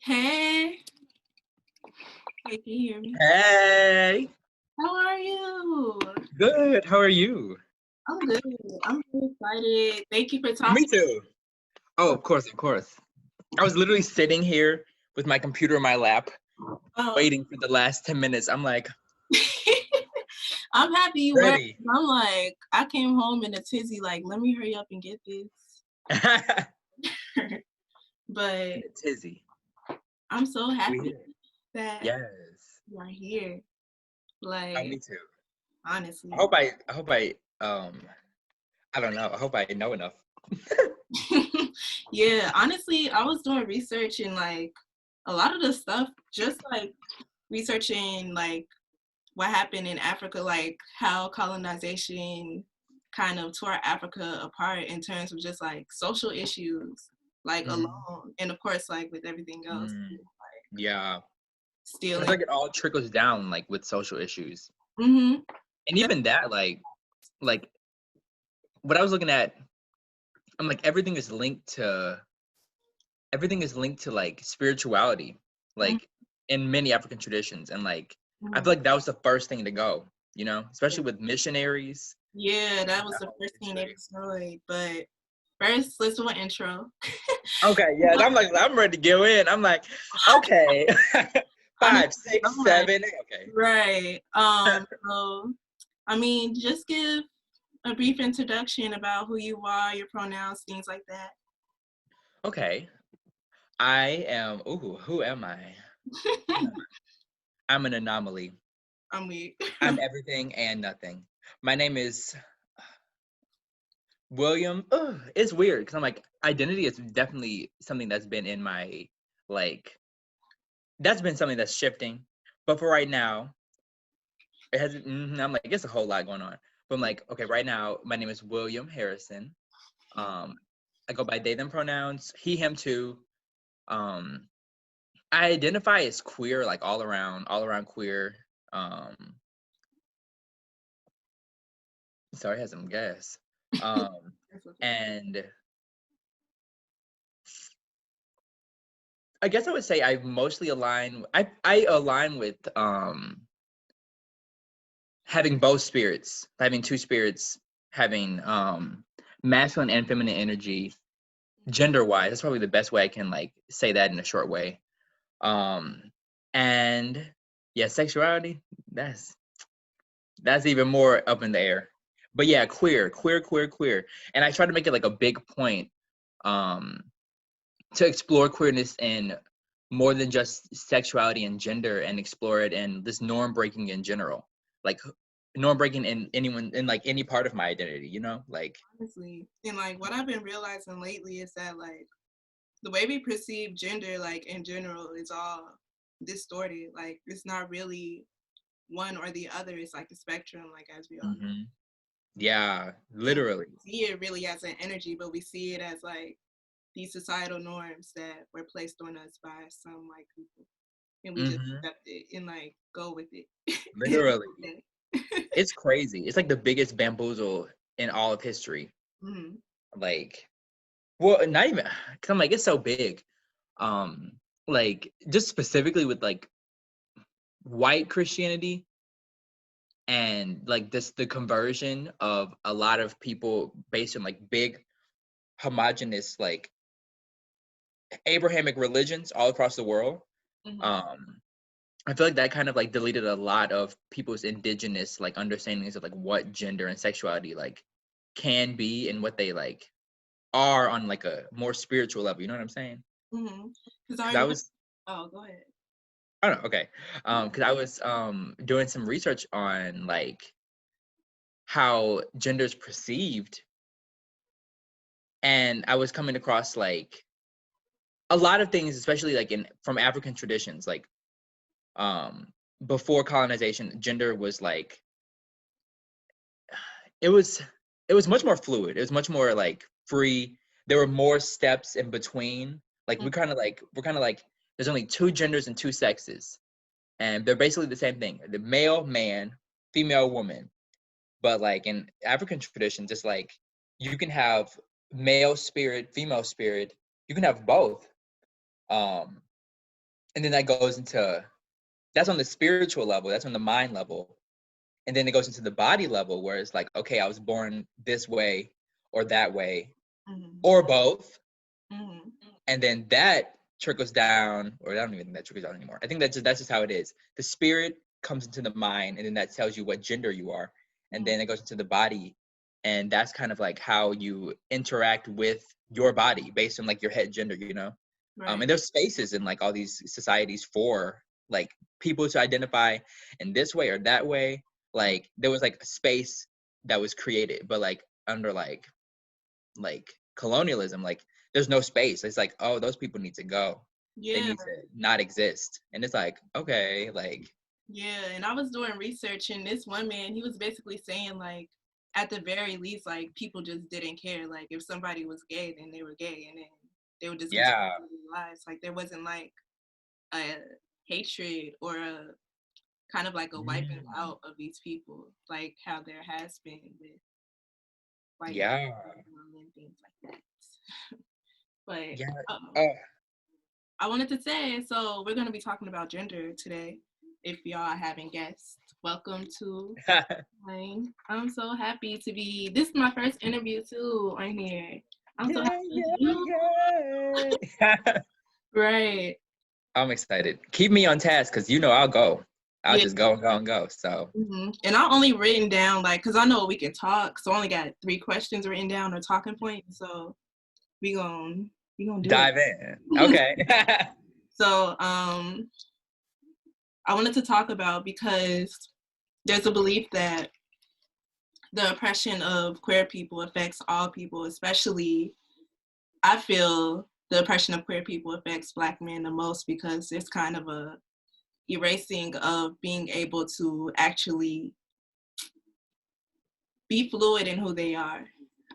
Hey, hey, can you hear me? Hey, How are you? good. How are you? I'm good. I'm really excited. Thank you for Me talking. too. Oh, of course, of course. I was literally sitting here with my computer in my lap, Oh, waiting for the last 10 minutes. I'm like, I'm happy you were. ready. I'm like, I came home in a tizzy, like, let me hurry up and get this. But Tizzy. I'm so We happy here. that Yes. you are here. Oh, Like, me too. I honestly. hope I don't know. I hope I know enough. Yeah, honestly, I was doing research and like a lot of the stuff, just like researching like what happened in Africa, like how colonization kind of tore Africa apart in terms of just like social issues, like Mhm. alone, and of course, like with everything else, Mm, like yeah. I stealing. feel like it all trickles down like with social issues. Mm-hmm. And even that, like what I was looking at, I'm like everything is linked to like spirituality, like in many African traditions. And like I Mm-hmm. feel like that was the first thing to go, especially with missionaries Yeah, that and was that the whole first thing they history. destroyed. But first, let's do an intro. Okay, yeah, I'm ready to go in. I'm like, okay. Honestly, 5, 6, I'm like, 7. Okay. right. So I mean, just give a brief introduction about who you are, your pronouns, things like that. Okay. Who am I? Who am I? I'm an anomaly. I'm weak. I'm everything and nothing. My name is William. Ugh, it's weird because I'm like, identity is definitely something that's been in my, like, that's been something that's shifting. But for right now, I'm like, it's a whole lot going on. But I'm like, okay, right now, my name is William Harrison. Um, I go by they, them pronouns, he, him, too. Um, I identify as queer, like all around queer. Um, sorry, I had some gas. Um, That's okay. and I guess I would say I mostly align. I align with having both spirits, having two spirits, having masculine and feminine energy, gender wise. That's probably the best way I can like say that in a short way. Um, and yeah, sexuality. That's even more up in the air. But yeah, queer, and I try to make it like a big point um, to explore queerness in more than just sexuality and gender, and explore it in this norm breaking in general, like norm breaking in anyone in like any part of my identity, like. Honestly, and like what I've been realizing lately is that like the way we perceive gender, like in general, is all distorted. Like it's not really one or the other. It's like the spectrum, like as we all know. Hmm. Yeah, And literally. we see it really as an energy, but we see it as like these societal norms that were placed on us by some white people, and we just Hmm. accept it and like go with it. Literally, it's crazy. It's like the biggest bamboozle in all of history. Mm-hmm. Like, well, not even because I'm like, it's so big. um like just specifically with like white Christianity, and like this the conversion of a lot of people based on like big homogenous like Abrahamic religions all across the world. Mm-hmm. um I feel like that kind of like deleted a lot of people's indigenous like understandings of like what gender and sexuality like can be, and what they like are on like a more spiritual level, you know what I'm saying? Mm-hmm. Because I Because I remember. was Oh, go ahead. I don't know, okay. Because I was doing some research on like how gender is perceived, and I was coming across like a lot of things, especially like in from African traditions, like um before colonization, gender was like it was it was much more fluid. It was much more like free. There were more steps in between. Like we're kind of like there's only two genders and two sexes, and they're basically the same thing: the male man, female woman. But like in African traditions, it's like you can have male spirit, female spirit. You can have both. Um, and then that goes into, that's on the spiritual level, that's on the mind level. And then it goes into the body level where it's like, okay, I was born this way or that way Mm-hmm. or both. Mm-hmm. And then that trickles down, or I don't even think that trickles down anymore. I think that's just how it is. The spirit comes into the mind, and then that tells you what gender you are. And then it goes into the body, and that's kind of like how you interact with your body based on like your head gender, you know? Right. And there's spaces in like all these societies for like people to identify in this way or that way. Like there was like a space that was created, but like under like colonialism, like there's no space. It's like, oh, those people need to go. They Yeah. need to not exist. And it's like, okay, like, Yeah. And I was doing research, and this one man, he was basically saying like, at the very least, like people just didn't care. Like if somebody was gay, then they were gay, and then they would just continue yeah, their lives. Like there wasn't like a hatred or a kind of like a wiping mm, out of these people, like how there has been with white yeah, and things like that. But yeah. um, Oh, I wanted to say, so we're going to be talking about gender today. If y'all haven't guessed, welcome to Grine. I'm so happy to be. This is my first interview too on here. I'm so yeah, happy. yeah, yeah. Right. I'm excited. Keep me on task because you know I'll go. I'll Yeah. just go and go and go. So And I only written down like, cause I know we can talk, so I only got 3 questions written down or talking points. So we gon' we gonna do dive in. Okay. it. So I wanted to talk about, because there's a belief that the oppression of queer people affects all people, especially I feel the oppression of queer people affects Black men the most, because it's kind of a erasing of being able to actually be fluid in who they are,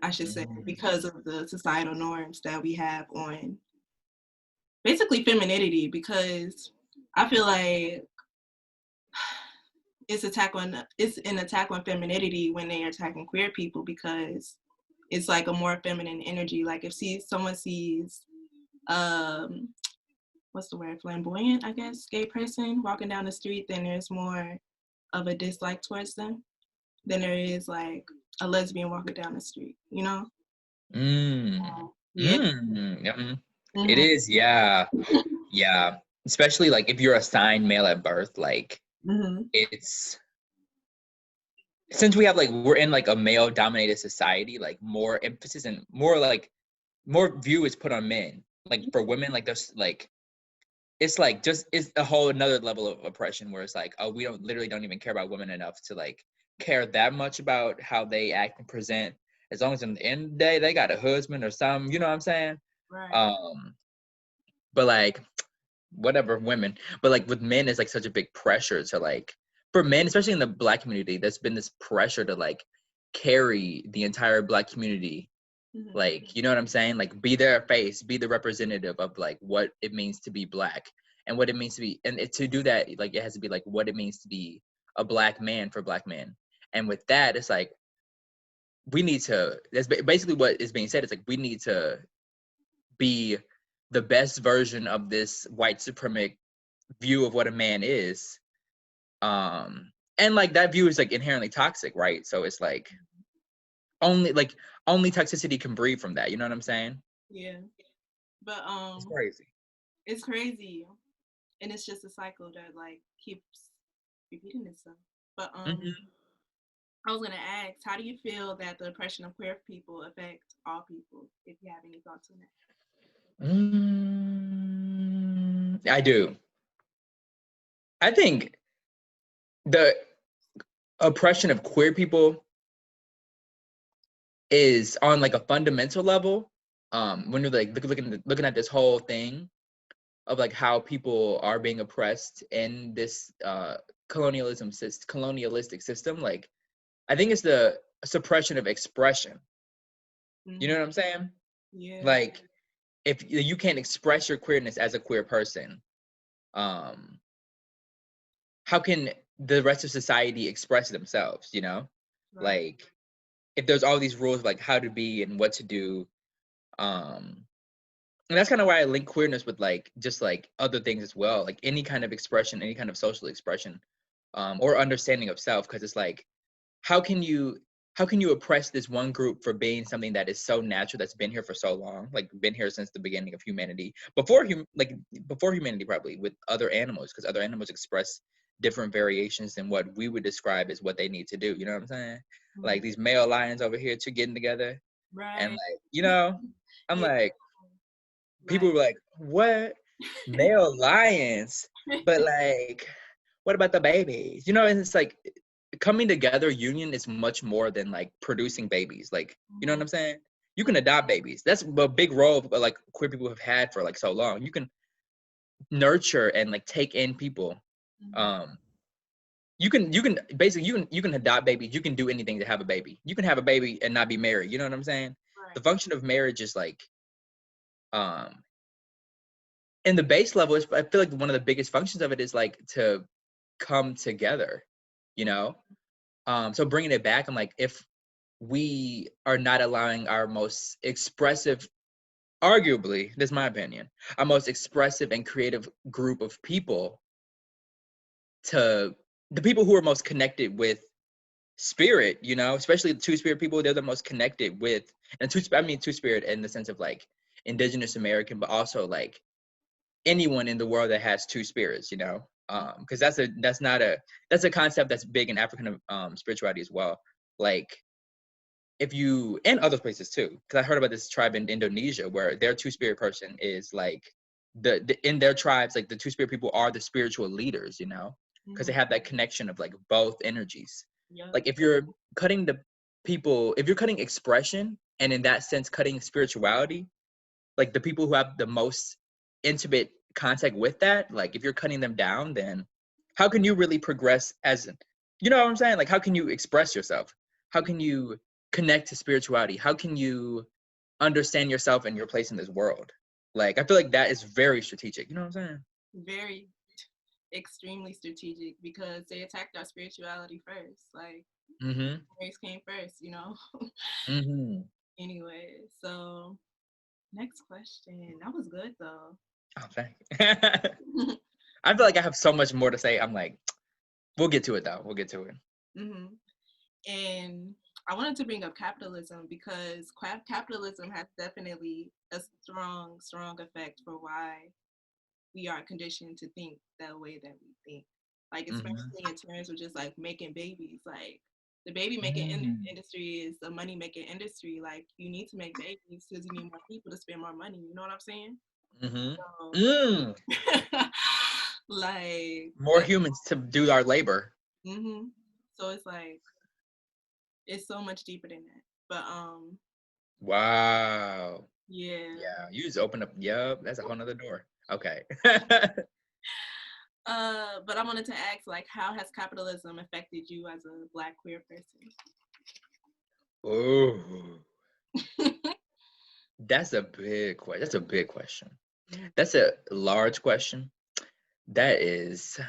I should say, Mm, because of the societal norms that we have on basically femininity. Because I feel like it's an attack on femininity when they are attacking queer people, because it's like a more feminine energy. Like if someone sees um what's the word, flamboyant, I guess, gay person walking down the street, then there's more of a dislike towards them than there is like a lesbian walking down the street, you know? mm, Yeah. It Hmm. is, yeah. Yeah. Especially like if you're assigned male at birth, like Hmm. it's since we have like we're in like a male dominated society, like more emphasis and more like more view is put on men. Like for women, like there's like it's like just it's a whole another level of oppression where it's like, oh, we don't even care about women enough to like care that much about how they act and present. As long as in the end of the day they got a husband or something, you know what I'm saying? Right. Um, but like whatever women, but like with men it's like such a big pressure to like for men, especially in the Black community, there's been this pressure to like carry the entire Black community, Hmm. like you know what I'm saying, like be their face, be the representative of like what it means to be Black and what it means to be, and to do that like it has to be like what it means to be a Black man for Black men. And with that it's like we need to, that's basically what is being said. It's like we need to be the best version of this white supremacy view of what a man is. And like that view is like inherently toxic, right? So it's only like only toxicity can breed from that, you know what I'm saying? Yeah. But It's crazy. it's crazy. And it's just a cycle that like keeps repeating itself. But Hmm. I was gonna ask, how do you feel that the oppression of queer people affect all people? If you have any thoughts on that. I do. I think the oppression of queer people is on like a fundamental level. When you're like looking at this whole thing of like how people are being oppressed in this colonialistic system, like I think it's the suppression of expression. You know Hmm. what I'm saying? Yeah. Like if you can't express your queerness as a queer person, um, how can the rest of society express themselves? You know, Right. like if there's all these rules like how to be and what to do, um, And that's kind of why I link queerness with like just like other things as well, like any kind of expression, any kind of social expression, or understanding of self. Because it's like, how can you oppress this one group for being something that is so natural, that's been here for so long, like been here since the beginning of humanity, before humanity, probably with other animals, because other animals express different variations than what we would describe as what they need to do. You know what I'm saying? Like Mhm. these male lions over here two getting together, and Right. like I'm Yeah. like, people Like, were like, what? Male lions? But like, what about the babies? And it's like coming together, union is much more than like producing babies. Like, you know what mhm, I'm saying? You can mhm, adopt babies. That's a big role like queer people have had for like so long. You can nurture and like take in people. mhm. Um, you can basically you can adopt babies. You can do anything to have a baby. You can have a baby and not be married. You know what I'm saying? The Right. function of marriage is like um in the base level is, I feel like one of the biggest functions of it is like to come together, you Mhm, know. So bringing it back, I'm like, if we are not allowing our most expressive, arguably, this is my opinion, our most expressive and creative group of people, to the people who are most connected with spirit, especially the two spirit people, they're the most connected with, and I mean two spirit in the sense of like indigenous American, but also like anyone in the world that has two spirits, because that's a concept that's big in African spirituality as well. Like, if you, and other places too, because I heard about this tribe in Indonesia where their two spirit person is like the in their tribes, like the two spirit people are the spiritual leaders, because they mhm. have that connection of like both energies. Yup. Like, if you're cutting the if you're cutting expression, and in that sense cutting spirituality, like the people who have the most intimate contact with that, like if you're cutting them down, then how can you really progress you know what I'm saying? Like, how can you express yourself? How can you connect to spirituality? How can you understand yourself and your place in this world? Like, I feel like that is very strategic. You know what I'm saying? Very extremely strategic because they attacked our spirituality first. Like, Mm-hmm. race came first, you know? Mm-hmm. Anyway, so next question. That was good though. Oh, thank you. I feel like I have so much more to say. I'm like, we'll get to it though. We'll get to it. Hmm. And I wanted to bring up capitalism because capitalism has definitely a strong, strong effect for why we are conditioned to think the way that we think. Like, Mm-hmm. especially in terms of just like making babies. Like, the baby making Mm-hmm. industry is a money making industry. Like, you need to make babies because you need more people to spend more money. You know what I'm saying? Mm-hmm. So, Mm. like More that. humans to do our labor. Hmm. So it's like it's so much deeper than that. But Wow. yeah. Yeah, you just open up. Yup, that's a whole nother door. Okay. But I wanted to ask, like, how has capitalism affected you as a Black queer person? Ooh, that's a big question. That's a big question. That's a large question. That is,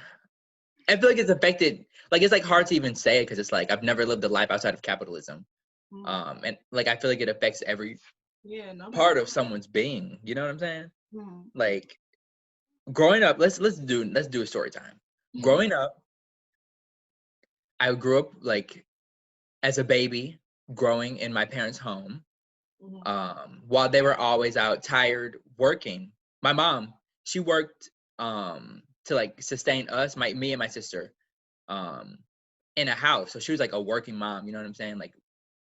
I feel like it's affected. Like, it's like hard to even say it because it's like I've never lived a life outside of capitalism. Mm. And like I feel like it affects every Yeah, nobody. part of someone's being. You know what I'm saying? Mm. Like, growing up. Let's do a story time. Growing up, I grew up like as a baby, growing in my parents' home, Mhm. while they were always out tired working. My mom, she worked to like sustain us, me and my sister, um, in a house. So she was like a working mom, you know what I'm saying? Like,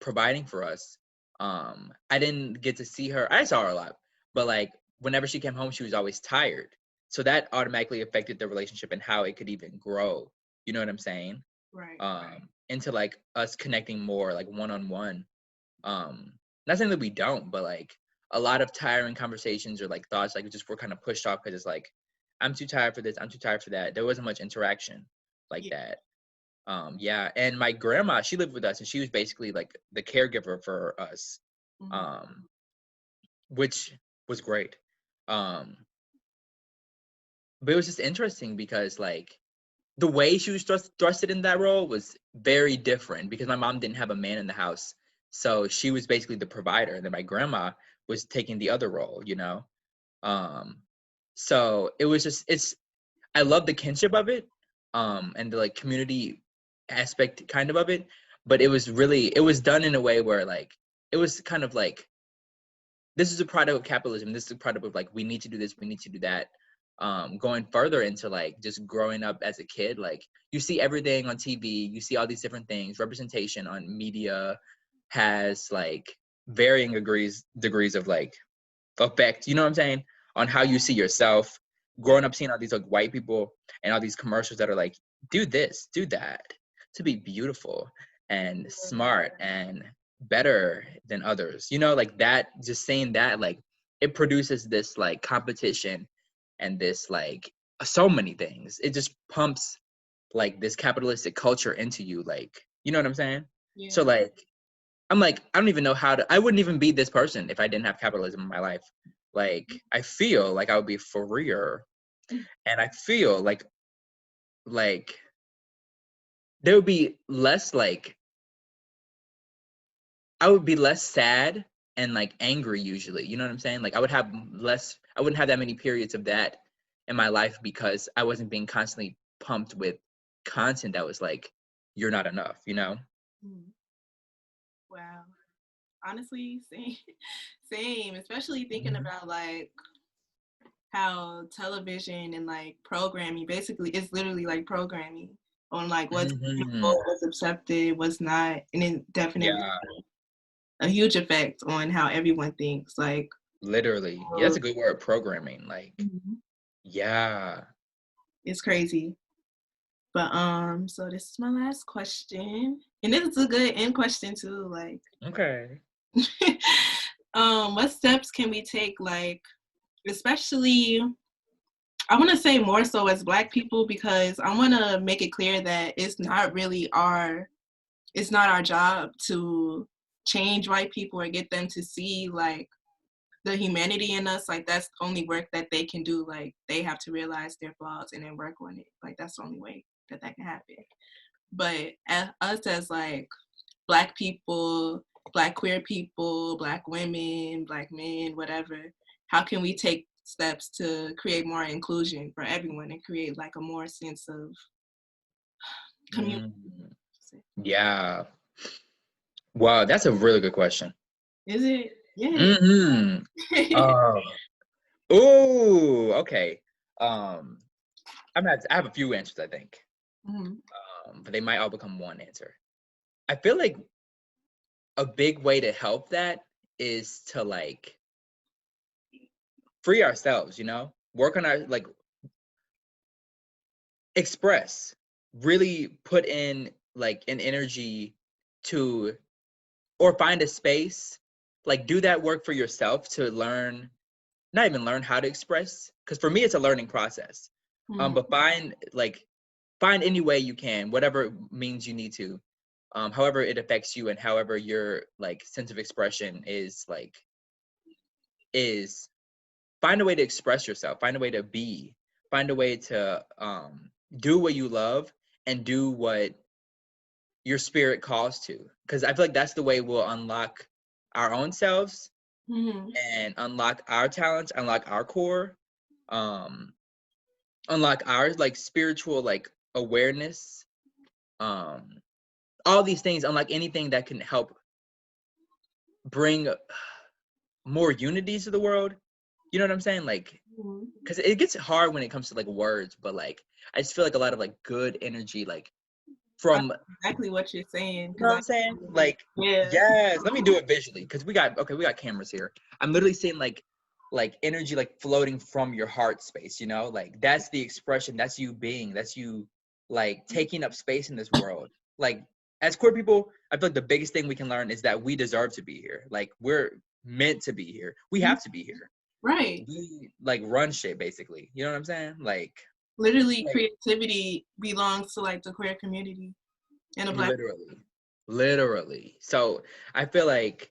providing for us. I didn't get to see her. I saw her a lot, but like whenever she came home, she was always tired. So that automatically affected the relationship and how it could even grow. You know what I'm saying? Right. Into like us connecting more, like one on one. Not saying that we don't, but like a lot of tiring conversations or like thoughts, like just were kind of pushed off because it's like, I'm too tired for this, I'm too tired for that. There wasn't much interaction like Yeah. that. Yeah, and my grandma, she lived with us, and she was basically like the caregiver for us, Mhm. um, which was great. Um, but it was just interesting because like the way she was thrusted in that role was very different because my mom didn't have a man in the house, so she was basically the provider, and then my grandma was taking the other role. So it was just I love the kinship of it, and the like community aspect kind of it, but it was done in a way where like it was kind of like, this is a product of capitalism. This is a product of like, we need to do this, we need to do that. Going further into like just growing up as a kid, like you see everything on TV, you see all these different things. Representation on media has like varying degrees of like effect, you know what I'm saying, on how you see yourself. Growing up seeing all these like white people and all these commercials that are like, do this, do that, to be beautiful and smart and better than others, you know, like that, just saying that, like it produces this like competition and this like so many things. It just pumps like this capitalistic culture into you, like, you know what I'm saying? So Yeah. like I'm like, I don't even know I wouldn't even be this person if I didn't have capitalism in my life. Like, I feel like I would be freer. And I feel like there would be less like, I would be less sad and like angry usually. You know what I'm saying? Like I wouldn't have that many periods of that in my life because I wasn't being constantly pumped with content that was like, you're not enough, you know? Mm. Wow. Honestly, same, same. Especially thinking Mhm. about like how television and like programming basically it's literally like programming on like what's Mhm. beautiful, what's accepted, what's not, and it definitely Yeah, a huge effect on how everyone thinks. Like, literally. Yeah, that's a good word, programming. Like, Mhm. yeah. It's crazy. But so this is my last question, and this is a good end question too. Like, Okay. what steps can we take? Like, especially I want to say more so as Black people because I want to make it clear that it's not our job to change white people or get them to see like the humanity in us. Like that's the only work that they can do. Like they have to realize their flaws and then work on it. Like that's the only way that that can happen. But us as like Black people, Black queer people, Black women, Black men, whatever, how can we take steps to create more inclusion for everyone and create like a more sense of community? Mm, yeah. Wow, that's a really good question. Is it? Yeah. Mm-hmm. Oh. Ooh, okay. Um, I have a few answers, I think. Mhm. But they might all become one answer. I feel like a big way to help that is to like free ourselves, you know? Work on our like express, really put in like an energy to, or find a space, like do that work for yourself to learn, not even learn how to express, because for me it's a learning process. Mhm. But find any way you can, whatever means you need to, however it affects you and however your like sense of expression is, find a way to express yourself, find a way to be, find a way to do what you love and do what your spirit calls to, because I feel like that's the way we'll unlock our own selves Mhm. and unlock our talents, unlock our core, um unlock our like spiritual like awareness, um all these things, unlock anything that can help bring more unity to the world. You know what I'm saying? Like, Mhm. because it gets hard when it comes to like words, but like I just feel like a lot of like good energy, like I know from, exactly what you're saying you know because what I I'm saying? like Like, yeah. yes, let me do it visually because we got cameras here. I'm literally seeing like energy like floating from your heart space, you know? Like that's the expression, that's you being, that's you like taking up space in this world. Like as queer people, I feel like the biggest thing we can learn is that we deserve to be here. Like we're meant to be here. We have to be here. Right. We like run shit basically. You know what I'm saying? Literally, Like creativity belongs to like the queer community and the Black. literally. So I feel like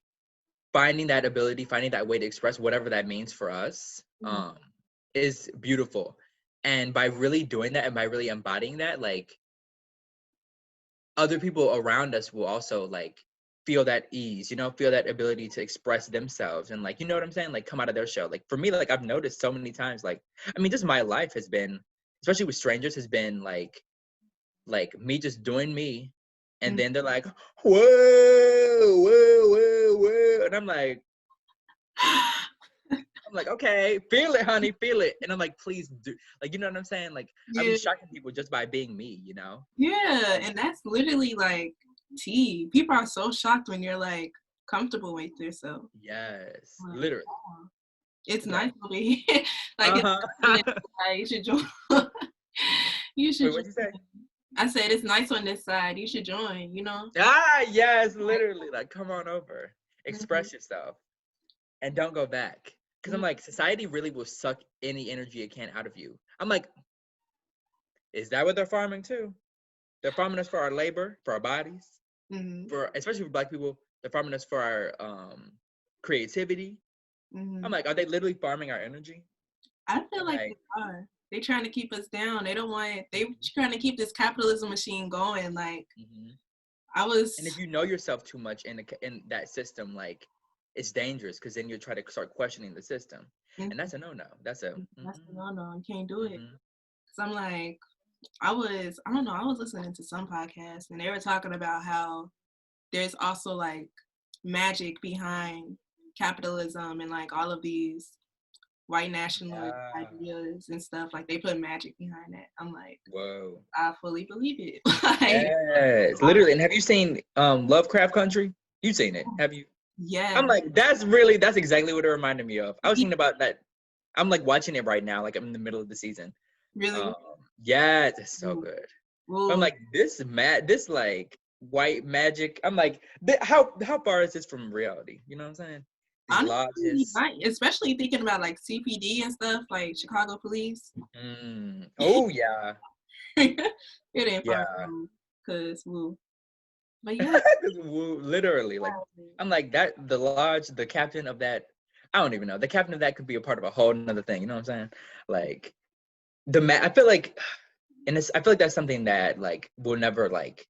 finding that ability, finding that way to express whatever that means for us, Mhm. is beautiful. And by really doing that and by really embodying that, like other people around us will also like feel that ease, you know, feel that ability to express themselves and like, you know what I'm saying? Like come out of their shell. Like for me, like I've noticed so many times, like, I mean, just my life has been, especially with strangers, has been like me just doing me. And Mm. then they're like, whoa, whoa, whoa, whoa. And I'm like, okay, feel it, honey, feel it. And I'm like, please do, like, you know what I'm saying? Like, I be Yeah, shocking people just by being me, you know? yeah, and that's literally like tea. People are so shocked when you're like comfortable with yourself. Yes, Like, literally. oh, it's Yeah. nice over here. Like it's Uh-huh. nice on this side. You should join. You should Wait, join. what'd you say? I said it's nice on this side. You should join. You know. Ah, yes, literally. Like, come on over, Mhm, express yourself, and don't go back. Because I'm mhm, like, society really will suck any energy it can out of you. I'm like, is that what they're farming too? They're farming us for our labor, for our bodies, mhm, for especially for Black people. They're farming us for our creativity. I'm mhm. like, are they literally farming our energy? I feel I'm like they like, are. They trying to keep us down. They don't want. They trying to keep this capitalism machine going. Like mhm. I was. And if you know yourself too much in that system, like it's dangerous because then you try to start questioning the system, Mhm, and that's a no. That's a that's mm-mm, no. You can't do it. mm-hmm. Cause I'm like, I don't know, I was listening to some podcast and they were talking about how there's also like magic behind capitalism and like all of these white nationalist Yeah. ideas and stuff. Like they put magic behind that. I'm like, Whoa. I fully believe it. Like, Yes, literally. And have you seen Lovecraft Country? You've seen it, have you? I'm yeah, like, that's exactly what it reminded me of. I was thinking about that. I'm like watching it right now, like I'm in the middle of the season. Um, really. yeah, it's so Ooh, good. But I'm ooh. like, this like white magic. I'm like, how far is this from reality? You know what I'm saying? These Honestly, lodges. not, especially thinking about like CPD and stuff, like Chicago police. Oh yeah, It ain't far yeah. from, cause woo. But yeah, Literally, like I'm like that. The lodge, the captain of that. I don't even know. The captain of that could be a part of a whole nother thing. You know what I'm saying? Like I feel like, and I feel like that's something that like will never like.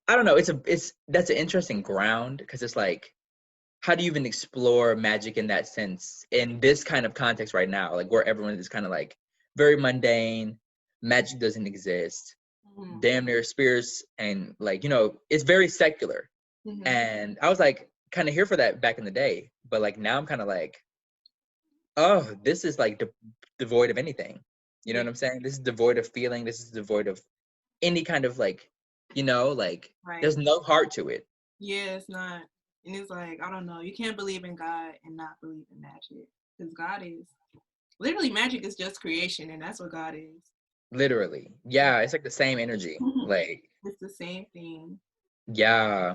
I don't know. It's that's an interesting ground because it's like, how do you even explore magic in that sense in this kind of context right now, like where everyone is kind of like very mundane, magic doesn't exist, mhm, damn near spirits, and like you know, it's very secular. mhm. And I was like kind of here for that back in the day, but like now I'm kind of like, oh, this is like devoid of anything. You know Yeah, what I'm saying? This is devoid of feeling. This is devoid of any kind of like, you know, like right. there's no heart to it. Yeah, it's not. And it's like, I don't know. You can't believe in God and not believe in magic. Because God is literally magic is just creation, and that's what God is. Literally. Yeah, it's like the same energy. Like, It's the same thing. yeah.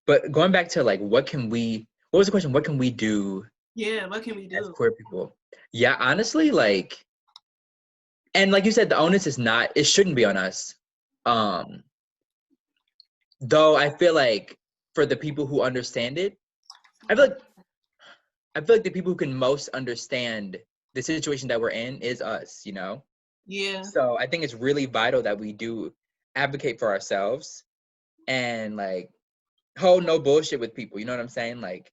But going back to like what was the question? What can we do Yeah, what can we as do? queer people? Yeah, honestly, like, and like you said, the onus is not, it shouldn't be on us. Um, though I feel like for the people who understand it, I feel like I feel like the people who can most understand the situation that we're in is us, you know? Yeah. So I think it's really vital that we do advocate for ourselves and like hold no bullshit with people. You know what I'm saying? Like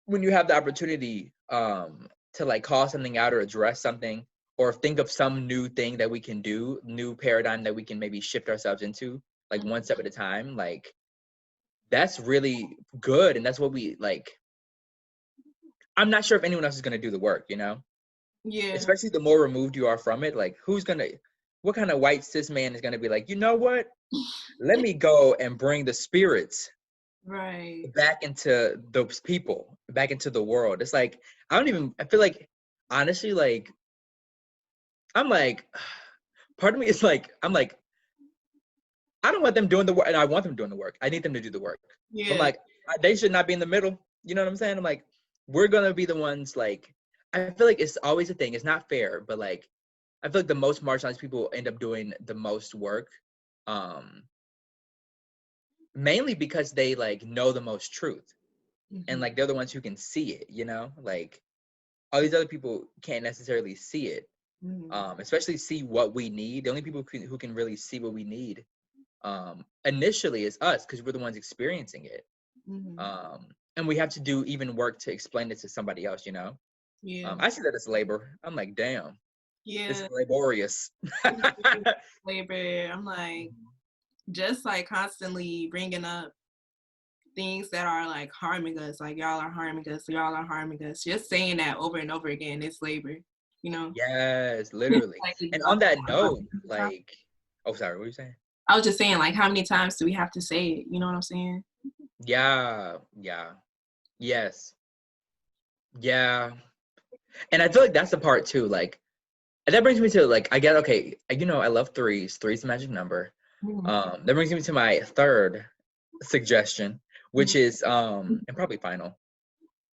when you have the opportunity to like call something out or address something or think of some new thing that we can do, new paradigm that we can maybe shift ourselves into, like one step at a time, like that's really good. And that's what we like. I'm not sure if anyone else is gonna do the work, you know? Yeah. Especially the more removed you are from it, like what kind of white cis man is gonna be like, you know what? Let me go and bring the spirits Right. back into those people, back into the world. It's like I feel like honestly, like I'm like part of me is like I'm like I don't want them doing the work and I want them doing the work. I need them to do the work. But I'm Yeah. like they should not be in the middle. You know what I'm saying? I'm like we're gonna be the ones like I feel like it's always a thing. It's not fair, but like I feel like the most marginalized people end up doing the most work. Um Mainly because they like know the most truth and Hmm. like they're the ones who can see it, you know? Like all these other people can't necessarily see it, Hmm. especially see what we need. The only people who can really see what we need initially is us, because we're the ones experiencing it. Mm-hmm. And we have to do even work to explain it to somebody else, you know. Yeah. I see that as labor. I'm like, damn, this Yeah. is laborious. Labor. I'm like, just like constantly bringing up things that are like harming us, like y'all are harming us, y'all are harming us. Just saying that over and over again, it's labor, you know? Yes, literally. Like And on that exhausting. note, like, oh, sorry, what were you saying? I was just saying, like, how many times do we have to say it? You know what I'm saying? Yeah, yeah, yes, yeah. And I feel like that's the part too. Like, and that brings me to like, I get okay. You know, I love threes. Three's the magic number. Mm-hmm. That brings me to my third suggestion, which is and probably final.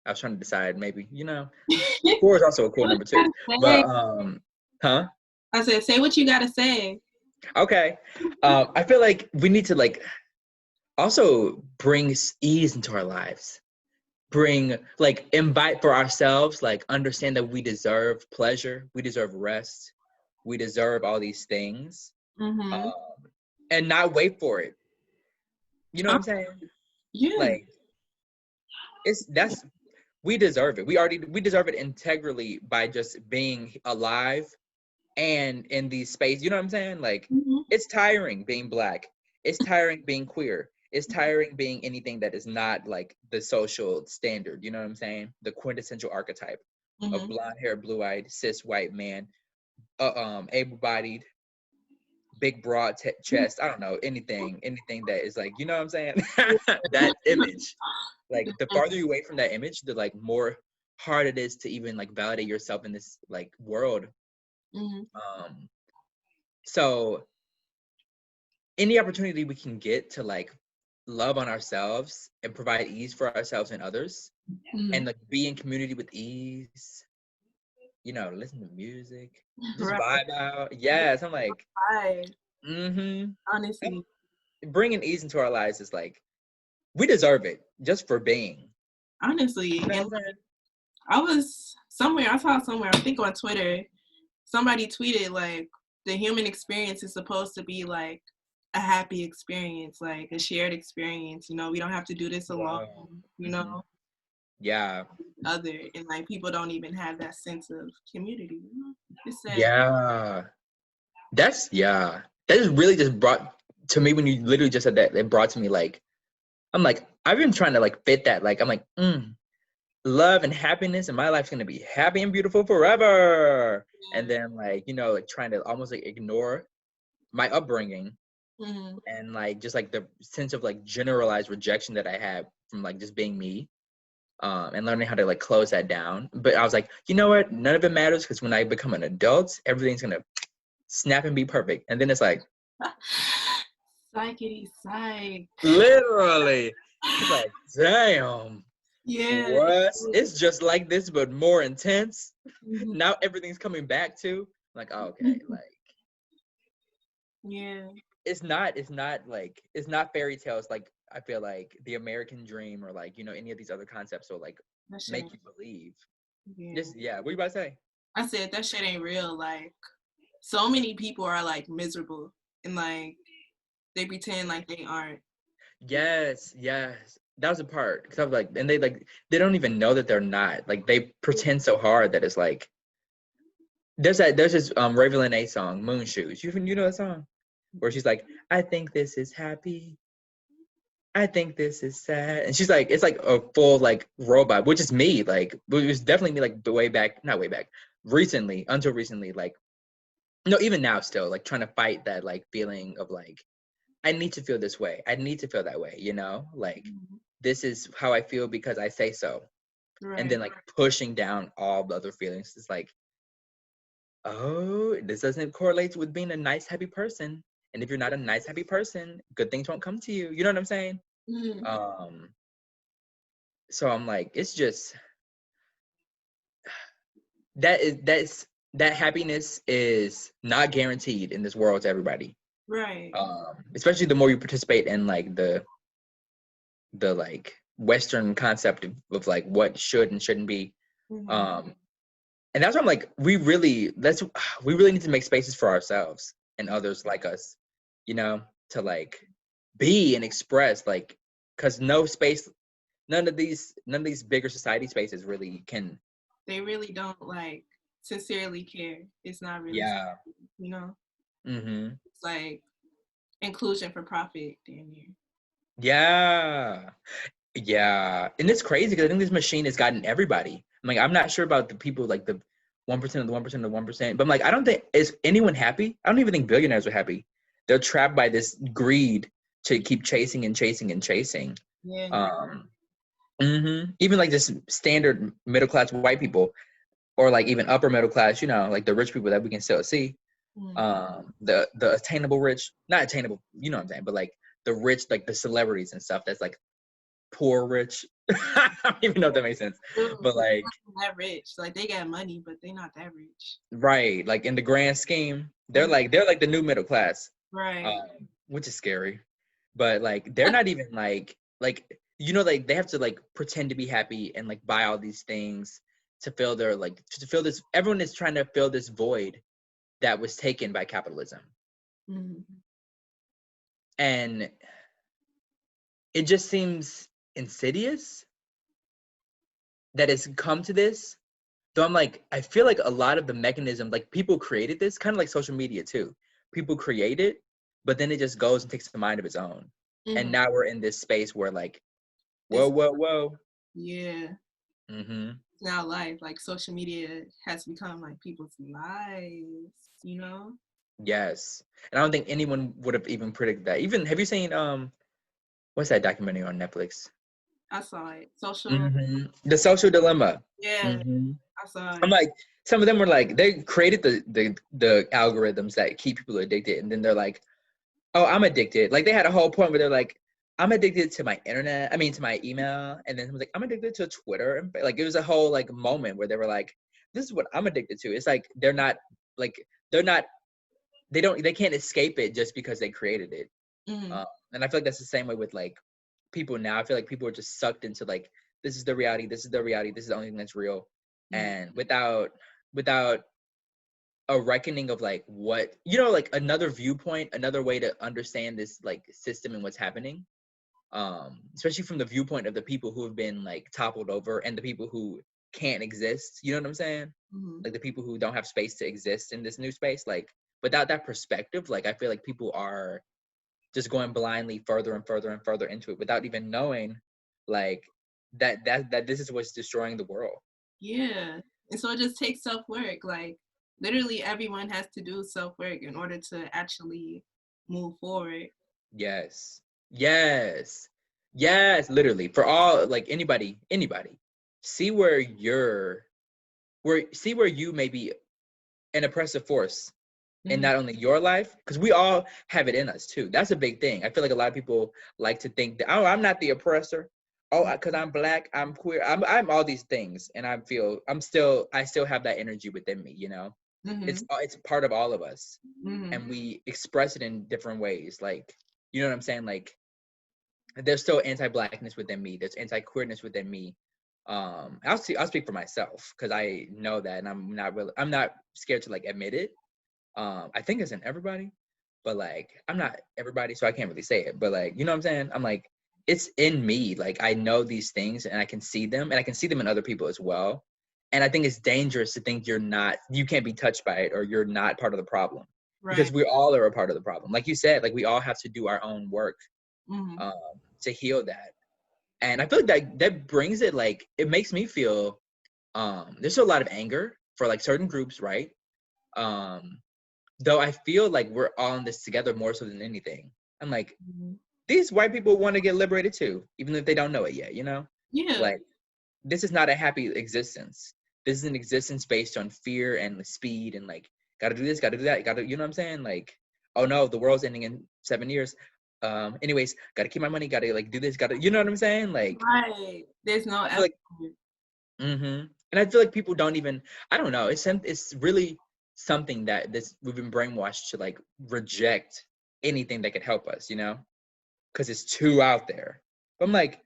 I was trying to decide, maybe, you know, four is also a cool number too. But huh? I said, say what you gotta say. Okay. I feel like we need to like also bring ease into our lives. Bring like invite for ourselves, like understand that we deserve pleasure, we deserve rest, we deserve all these things, Mm-hmm. um, and not wait for it. You know what I'm saying? Yeah. Like that's we deserve it. We deserve it integrally by just being alive and in these space. You know what I'm saying? Like Mm-hmm. it's tiring being black. It's tiring being queer. It's tiring being anything that is not like the social standard. You know what I'm saying? The quintessential archetype of Mm-hmm. blonde hair, blue eyed, cis white man, able bodied, big broad chest. I don't know anything that is like, you know what I'm saying? That image. Like the farther you away from that image, the like more hard it is to even like validate yourself in this like world. Mm-hmm. Um, so any opportunity we can get to like love on ourselves and provide ease for ourselves and others, Mm-hmm. and like be in community with ease, you know, listen to music, just Right. vibe out. Yes, I'm like, Right. mm-hmm. Honestly. Bringing ease into our lives is like we deserve it just for being. Honestly. You know what And I'm saying? I was somewhere, I saw somewhere, I think on Twitter, somebody tweeted like the human experience is supposed to be like a happy experience, like a shared experience. You know, we don't have to do this alone, Wow. you Mm-hmm. know, Yeah. other. And like people don't even have that sense of community. You know? It's sad. Yeah. Yeah. That just really just brought to me when you literally just said that, it brought to me like, I'm like, I've been trying to like fit that. Like, I'm like, love and happiness, and my life's gonna be happy and beautiful forever. And then like, you know, like trying to almost like ignore my upbringing Mm-hmm. and like just like the sense of like generalized rejection that I had from like just being me. And learning how to like close that down. But I was like, you know what? None of it matters because when I become an adult, everything's gonna snap and be perfect. And then it's like, Psychity psych. literally, it's like, damn, Yeah. what? It's just like this, but more intense. Mm-hmm. Now everything's coming back to like, oh, okay, like Yeah. it's not fairy tales like I feel like the American dream or like, you know, any of these other concepts will like That shit make ain't, you believe. yeah. Just yeah, what you about to say? I said that shit ain't real. Like so many people are like miserable and like they pretend like they aren't. Yes, yes. That was the part. Because I was like, and they don't even know that they're not. Like they pretend so hard that it's like there's this Raven Lene song, Moon Shoes. You know that song? Where she's like, I think this is happy. I think this is sad. And she's like, it's like a full like robot, which is me. Like it was definitely me like the way back, not way back, recently, until recently, like no, even now still, like trying to fight that like feeling of like I need to feel this way. I need to feel that way, you know? Like this is how I feel because I say so. And Right. then like pushing down all the other feelings. It's like, oh, this doesn't correlate with being a nice, happy person. And if you're not a nice, happy person, good things won't come to you. You know what I'm saying? Mm-hmm. Um, so I'm like, it's just that happiness is not guaranteed in this world to everybody. Right. Especially the more you participate in like the like Western concept of like what should and shouldn't be. Mm-hmm. And that's why I'm like, we really need to make spaces for ourselves and others like us, you know? to like be and express, like, because none of these bigger society spaces really can. They really don't like sincerely care. It's not really, Yeah. you know, Mm-hmm. it's like inclusion for profit, damn near. Yeah. Yeah. And it's crazy because I think this machine has gotten everybody. I'm like, I'm not sure about the people, like the 1% of the 1% of the 1%, but I'm like, I don't think, is anyone happy? I don't even think billionaires are happy. They're trapped by this greed to keep chasing and chasing and chasing. Yeah, you're right. Um, Even like just standard middle class white people, or like even upper middle class, like the rich people that we can still see. Mm. The attainable rich, not attainable, you know what I'm saying, but like the rich, like the celebrities and stuff. That's like poor rich. I don't even know if that makes sense, Dude, but like, they're not that rich. Like they got money, but they're not that rich. right, like in the grand scheme, they're Mm. like the new middle class, Right. which is scary. But like they're not even like they have to like pretend to be happy and like buy all these things to fill their like to fill this. Everyone is trying to fill this void that was taken by capitalism, Mm. and it just seems insidious that it's come to this. So I'm like, I feel like a lot of the mechanism, like people created this, kind of like social media too. People create it, but then it just goes and takes a mind of its own. And Mm-hmm. now we're in this space where like, whoa, This, whoa, whoa. yeah, Mm-hmm. it's now life. Like social media has become like people's lives, you know? Yes. And I don't think anyone would have even predicted that. Even, have you seen what's that documentary on Netflix? I saw it. Social, The Social Dilemma. yeah, hmm I saw I'm it. like, some of them were like, they created the algorithms that keep people addicted, and then they're like, oh, I'm addicted. Like they had a whole point where they're like, I'm addicted to my internet. I mean, to my email. And then it was like, I'm addicted to Twitter. And like, it was a whole like moment where they were like, this is what I'm addicted to. It's like, like, they're not, they can't escape it just because they created it. Mm-hmm. Um, and I feel like that's the same way with like people now. I feel like people are just sucked into like, this is the reality. This is the reality. This is the only thing that's real. Mm-hmm. And without a reckoning of like what like another viewpoint, another way to understand this like system and what's happening, especially from the viewpoint of the people who have been like toppled over and the people who can't exist, you know what I'm saying, Mm-hmm. like the people who don't have space to exist in this new space. Like without that perspective, like I feel like people are just going blindly further and further and further into it without even knowing like that this is what's destroying the world. Yeah. And so it just takes self work. Like literally everyone has to do self work in order to actually move forward. Yes. Yes. Yes, literally. For all like anybody. See where see where you may be an oppressive force in Mm-hmm. not only your life, because we all have it in us too. That's a big thing. I feel like a lot of people like to think that, oh, I'm not the oppressor. Oh, because I'm black, I'm queer, I'm all these things, and I still have that energy within me. Mm-hmm. It's part of all of us, Mm-hmm. and we express it in different ways. Like, you know what I'm saying? Like, there's still anti-blackness within me. There's anti-queerness within me. I'll speak for myself because I know that, and I'm not scared to like admit it. I think it's in everybody, but like I'm not everybody, so I can't really say it. But like, you know what I'm saying? I'm like, it's in me. Like I know these things, and I can see them, and I can see them in other people as well. And I think it's dangerous to think you can't be touched by it, or you're not part of the problem, Right. because we all are a part of the problem. Like you said, like we all have to do our own work Mm-hmm. um, to heal that. And I feel like that brings it, like it makes me feel there's a lot of anger for like certain groups, right? Um, though I feel like we're all in this together more so than anything. I'm like, Mm-hmm. these white people want to get liberated too, even if they don't know it yet. Yeah. Like, this is not a happy existence. This is an existence based on fear and speed and like, gotta do this, gotta do that, gotta, you know what I'm saying? Like, oh no, the world's ending in 7 years. Anyways, gotta keep my money, gotta like do this, gotta, you know what I'm saying? Like, Right. There's no I feel effort. like, and I feel like people don't even, I don't know, it's really something that we've been brainwashed to like reject anything that could help us, because it's too out there. But I'm like,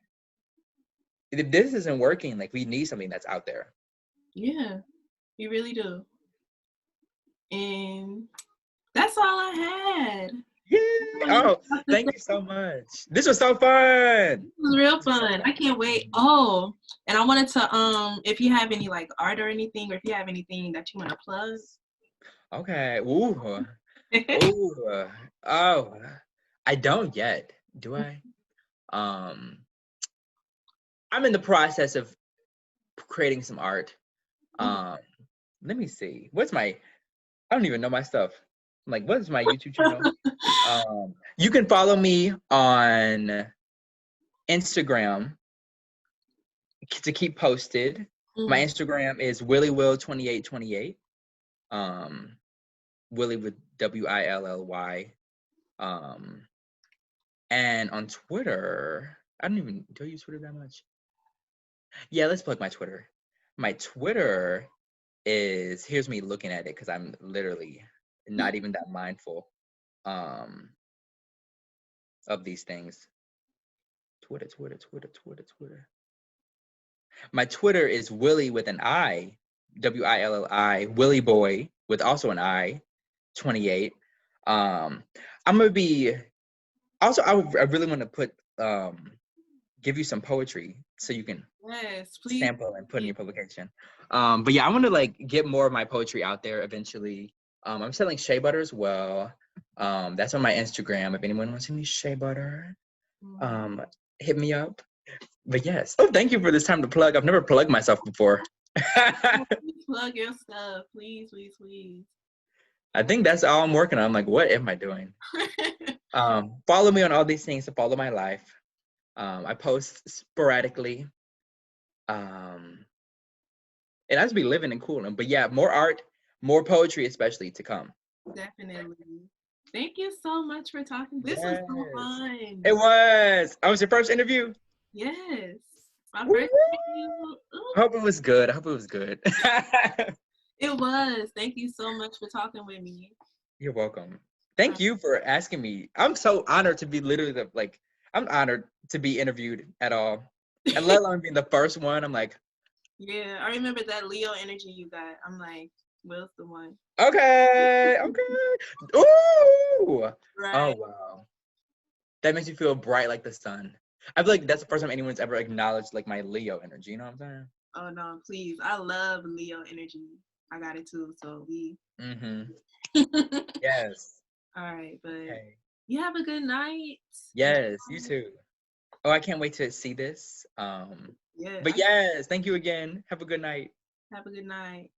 if this isn't working, like we need something that's out there. Yeah, you really do. And that's all I had. Yeah. You Oh, have to thank you so much. This was so fun. It was real This was so fun. I fun. can't wait. Oh, and I wanted to if you have any like art or anything, or if you have anything that you want to plug. Okay. Ooh. Ooh. Oh. I don't yet. Do I? Um, I'm in the process of creating some art. Um, let me see. What's my I don't even know my stuff. I'm like, what is my YouTube channel? You can follow me on Instagram to keep posted. My Mm, Instagram is WillieWill2828. Um, Willie with WILLY. Um, and on Twitter, I don't even do I use Twitter that much? Yeah, let's plug my Twitter. My Twitter is here's me looking at it because I'm literally not even that mindful um of these things. Twitter. My Twitter is Willie with an I, WILLI, Willie Boy with also an I, 28. I'm gonna be also I really want to put give you some poetry so you can yes, please. sample and put in your publication. But yeah, I want to like get more of my poetry out there eventually. I'm selling shea butter as well. That's on my Instagram. If anyone wants any shea butter, Mm. hit me up. But yes. Oh, thank you for this time to plug. I've never plugged myself before. Please plug your stuff, please, please, please. I think that's all I'm working on. I'm like, what am I doing? Follow me on all these things to follow my life. I post sporadically. And I just be living and cooling. But yeah, more art, more poetry, especially to come. Definitely. Thank you so much for talking. This was so Yes. fun. It was. I was your first interview. Yes. My Woo! first interview. Ooh. I hope it was good. I hope it was good. It was. Thank you so much for talking with me. You're welcome. Thank you for asking me. I'm so honored to be literally I'm honored to be interviewed at all. And let alone being the first one. I'm like, Yeah, I remember that Leo energy you got. I'm like, Will's the one. okay. Ooh. Oh Right. wow. That makes you feel bright like the sun. I feel like that's the first time anyone's ever acknowledged like my Leo energy. You know what I'm saying? Oh no, please. I love Leo energy. I got it too. So we Mm-hmm. Yes. all right, but Okay. you have a good night. Yes, you too. Oh, I can't wait to see this. Yeah, But yes, thank you again. Have a good night. have a good night.